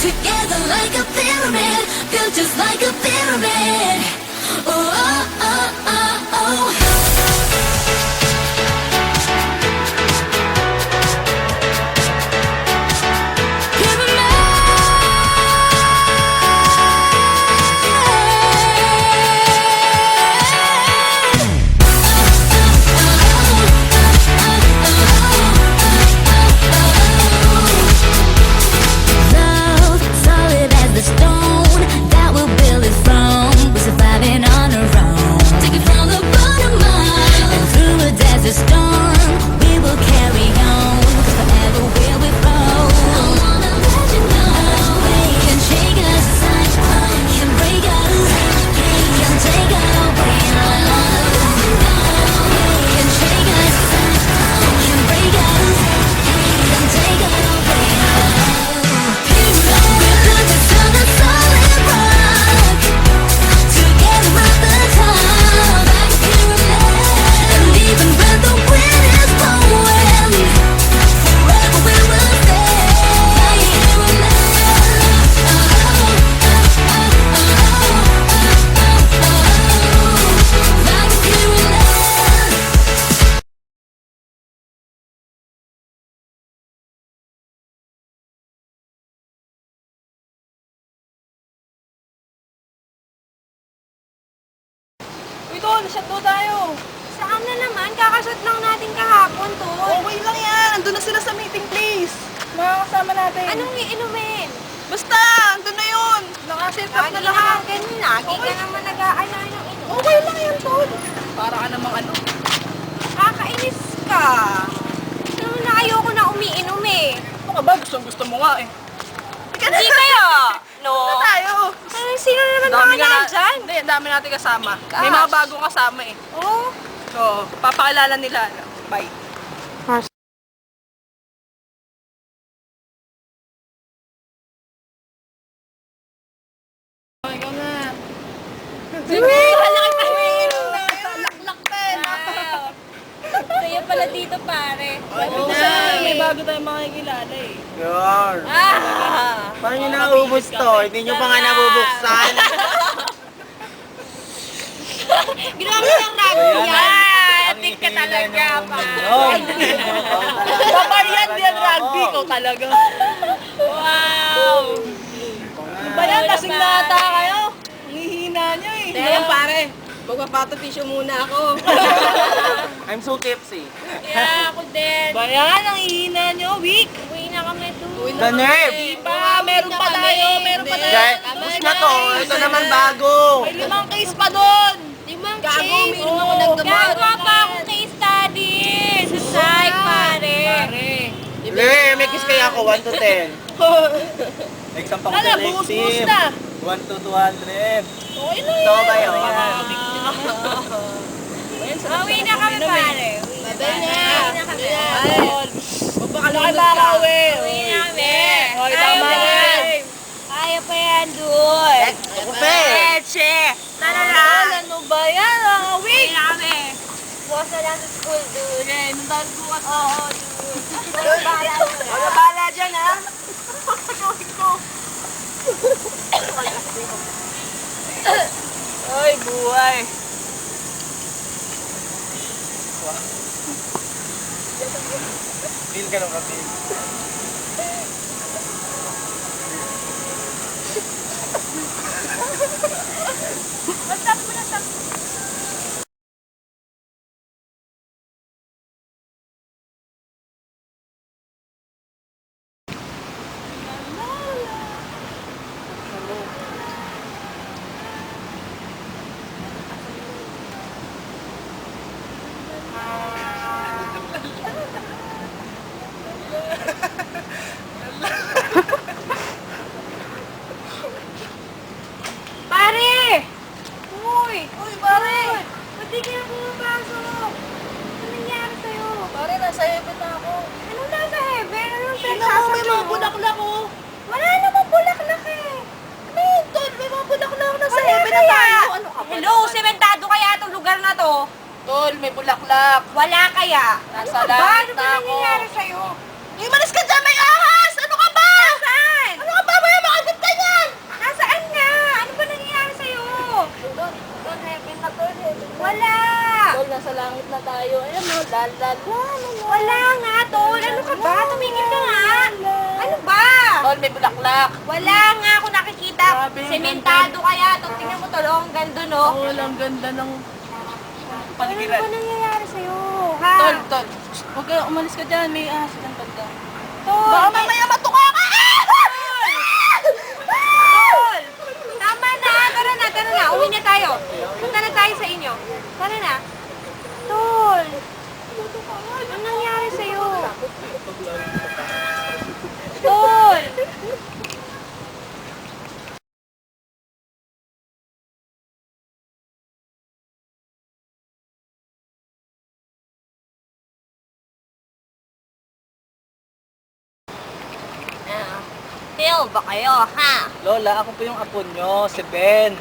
Together like a pyramid, built just like a pyramid. Oh, oh, oh, oh, oh. Uy, Tol, shot daw tayo. Saan na naman? Kakashot lang natin kahapon, Tol. Okay lang yan. Andun na sila sa meeting place. Makakasama natin. Anong iinumin? Basta, andun na yun. Nakaset up na Lagi lahat. naman ganun. Lagi ka naman nag-aano ng inumin. Okay lang yan, Tol. Para ka namang ano. Kakainis ka. Naman na ayoko na umiinom eh. Ano ka ba? Gusto mo nga eh. Hindi kaya. No. Na tayo. Ay, sino naman Dami mga nandyan? Hindi, ang dami natin kasama. Gosh. May mga bagong kasama eh. Oh. So, papakilala nila. Bye. Ikaw na. Sige, malaki pa umiinom na. Laklak pen. Kaya pala dito, pare. Oo, may bago tayong makikilala eh. Yun. Ah! Paano nyo naubos to? Hindi nyo pa nga nabubuksan. Ginawa mo ng rugby yan! Tik ka talaga, pare. Babarian din rugby ko talaga. Wow! Ba yan? Lasing na ata kayo. Ang hihina nyo eh. Teka, pare. Magpapato-tissue muna ako. I'm so tipsy. Yeah, ako din. Ba yan? Ang hihina nyo. Weak. Uwi na kami doon. The nerve! Pa, meron pa tayo. Meron pa tayo. Guys, push na to. Ito naman bago. May 5 case pa doon. Limang Gago, case. umiinom ako ng gamot. Gagawa pa akong case study. Sa psych, pare. Le, may kiss kaya ako, 1 to 10. Exam pang Hala, buhos-buhos na. 1 to 200. Okay na Ito ba yun? Uwi na kami, pare. Babay na. Uwi na kami. Huwag baka uwi. Uwi na kami. Hoy, tama na yan. Kaya pa yan, dude. Ako pa eh. Leche. Tara na. Ano ba yan? Uwi na kami. Bukas na lang sa school, dude. Nung dahil bukas. Oo, dude. Para Wala bala dyan, ha? Ay, buhay. Feel ka nung kapil. Matap mo na tap. Pare! Uy! Uy, pare! Ba't di kaya pumapasok? Ano nangyari sa'yo? Pare, nasa heaven na ako. Anong nasa heaven? Anong Tingnan mo, may mga pinagsasabi mo? bulaklak, oh. Wala namang bulaklak eh. Tol, may mga bulaklak na sa Wala heaven na kaya. tayo. Ano ka ba? Hello, sementado kaya itong lugar na to? Tol, may bulaklak. Wala kaya. Nasa Ano ba? langit Ano na ba ako. nangyayari sa'yo? Uy, malis ka dyan, may ahas! Ano ka ba? Saan? Ano ka ba? May mga Wala nga, Tol. Ano ka ba? Tumingin ka nga. Ano ba? Tol, may bulaklak. Wala nga ako nakikita. Grabe, Sementado kaya. Tol, tingnan mo, Tol. Oh, ang ganda, no? Oh, ang ganda ng Ano paligiran. ba nangyayari sa'yo? Ha? Tol. Huwag ka, umalis ka dyan. May ahas ng banda. Tol. Baka mamaya matuka ka! Tol! Tama na! Tara na! Uwi na tayo. Punta na tayo sa inyo. Tara na. Tol! Ano nangyari sa'yo? Tol! Phil ba kayo, ha? Lola, ako po yung apo nyo, si Ben.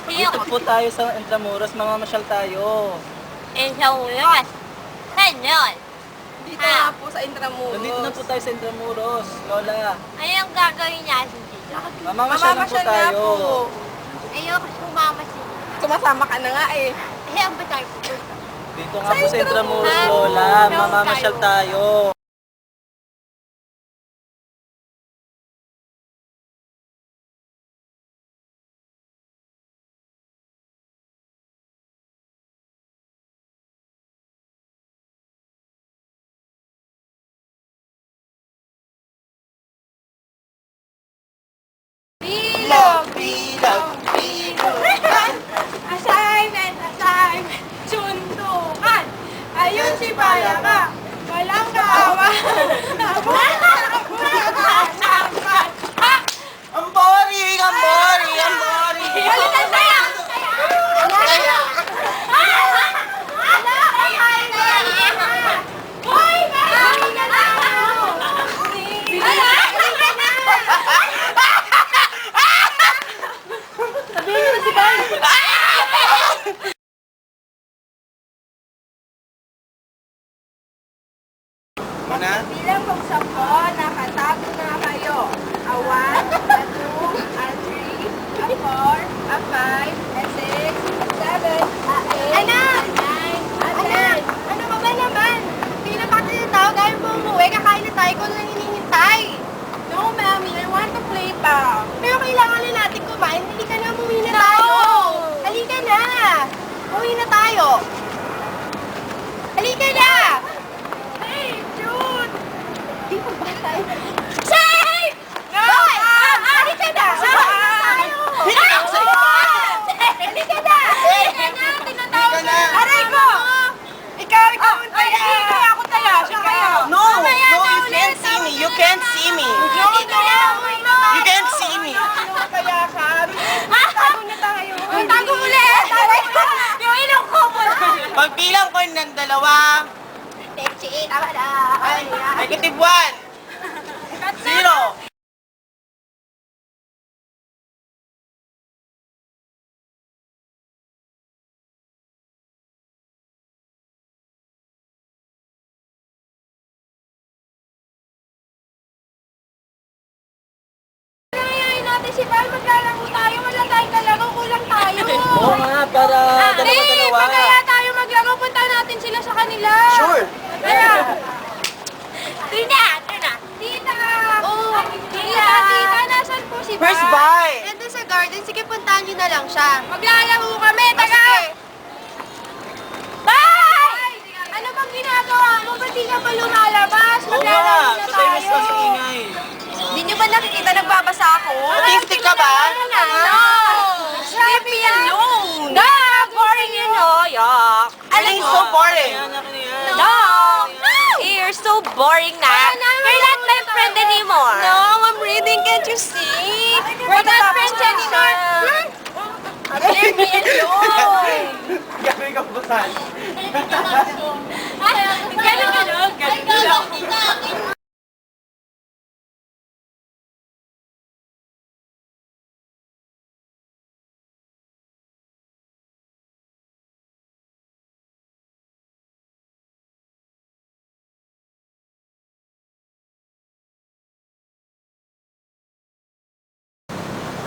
Phil! Dito po tayo sa Intramuros, mamamasyal tayo. Intramuros! Saan yun? Dito Ha? nga po sa Intramuros. Nandito na po tayo sa Intramuros, Lola. Anong gagawin natin dito? Mamamasyal na po Mamamasyal nga tayo. po. Ayoko sumama sila. Sumasama ka na nga eh. Saan ba tayo pupunta? Dito nga po sa Intramuros, Ha? Lola. Saan Mamamasyal tayo. Bilog! Bilang, Assignment! Sundukan! Ayun si Bayaka! Walang kaawa! Ang boring! Ang boring! Ang boring! Balikan tayo! Hoy! Kaya na Mana? Bilang pagsampo, nakatago na kayo. A 1, a 2, a 3, a 4, a 5, a 6, a 7, a 8, Anak! Anak! Ano ka ba naman? Hindi na bakit yung tao dahil mo umuwi, kakain na tayo kung lang hinihintay. No, Mami, I want to play pa. Pero kailangan na natin kumain. Hindi ka na, umuwi na tayo. Halika na. Umuwi na tayo. Halika na! Hey, Jude! Di ba ba tayo? Safe! No! Halika na! Halika na! Halika na! Tinatawag Halika na! Aray ko! Ikaw ang taya! Kaya ako taya! Siya kayo! No! No, you can't see me! You can't see me! You can't see me! Kaya ka! Tago na tayo! Tago ulit! Yung ilong ko po! Pagbilang ko ng dalawa, Tama na! negative 1, 0. Nangyayari natin si Val, maglalaro tayo, wala tayong kalaro, kulang tayo. Oo nga, para dalawa-dalawa. Pag kaya tayo maglaro, punta natin sila sa kanila. Sure. Tara. Tita! Tita! Oh, Tita, nasan po si Val? Where's Vi? Nandun sa garden, sige puntahan niyo na lang siya. Maglalaro kami, tara! Bye! Ano bang ginagawa mo? Ba't di ka pa lumalabas? Oo nga, Maglalaro na sabay mas tayo. sa ingay. Hindi niyo ba nakikita nagbabasa ako? Autistic ka ba? No! Leave me alone! No! Boring you know, yuck! Aling so boring. No! You're so boring na. You're not my friend anymore. No, I'm reading. Can't you see? We're not friends anymore. Leave me alone! Gabi ka basan. Ganun.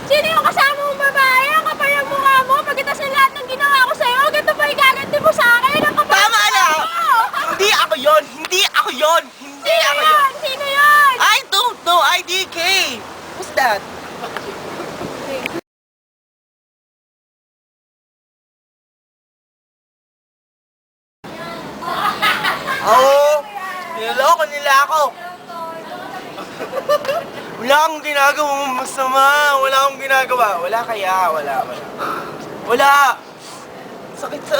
Sino yung kasama mong babae? Ang kapal ng mukha mo. Pagkita sa lahat ng ginawa ko sa'yo, ganito pa igaganti mo sa akin. Ang kapal Tama na! mo! ako yon! Hindi ako yon! Sino yan? I don't know! IDK! Who's that? Oo! Niloloko nila ako! Wala akong ginagawang masama! Wala akong ginagawa! Wala kaya! Wala! Wala! Sakit sa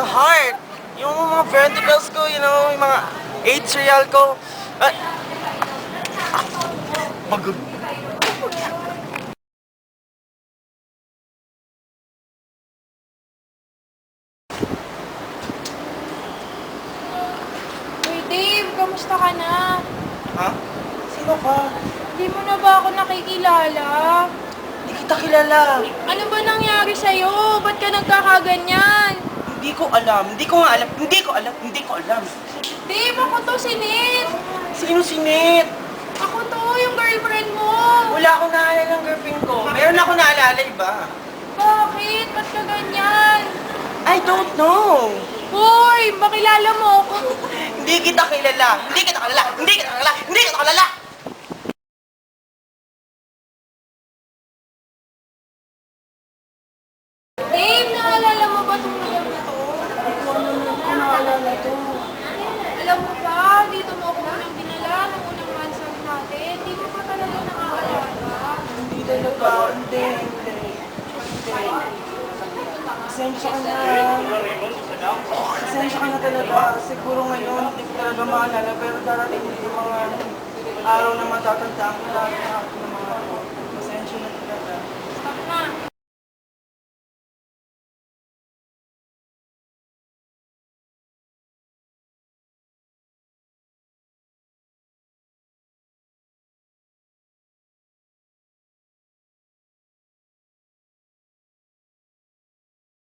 heart! Yung mga verticals ko, you know, yung mga atrial ko. Ay! Pagod. Uy, Dave, kamusta ka na? Ha? Sino ka? Hindi mo na ba ako nakikilala? Hindi kita kilala. Ano ba nangyari sa'yo? Ba't ka nagkakaganyan? Hindi ko alam. Hindi ko nga alam. Hindi ko alam. Hindi ko alam. Dave, ako to si Nit. Sino si Nit? Ako to, yung girlfriend mo. Wala akong naalala ng girlfriend ko. Meron ako naalala iba. Bakit? Ba't ka ganyan? I don't know. Hoy, makilala mo ako. Hindi kita kilala. Hindi kita kilala. Hindi kita kilala. Hindi kita kilala. Dave, naalala mo ba itong lugar na to? Alam mo ba, dito mo ako unang dinala nung unang mansag natin. Hindi mo pa talaga nakaalala. Hindi talaga. Hindi. Pasensya ka na. Pasensya ka na talaga. Siguro ngayon, hindi ko talaga maalala. Pero darating yung mga araw na matatandaan ko lahat ng mga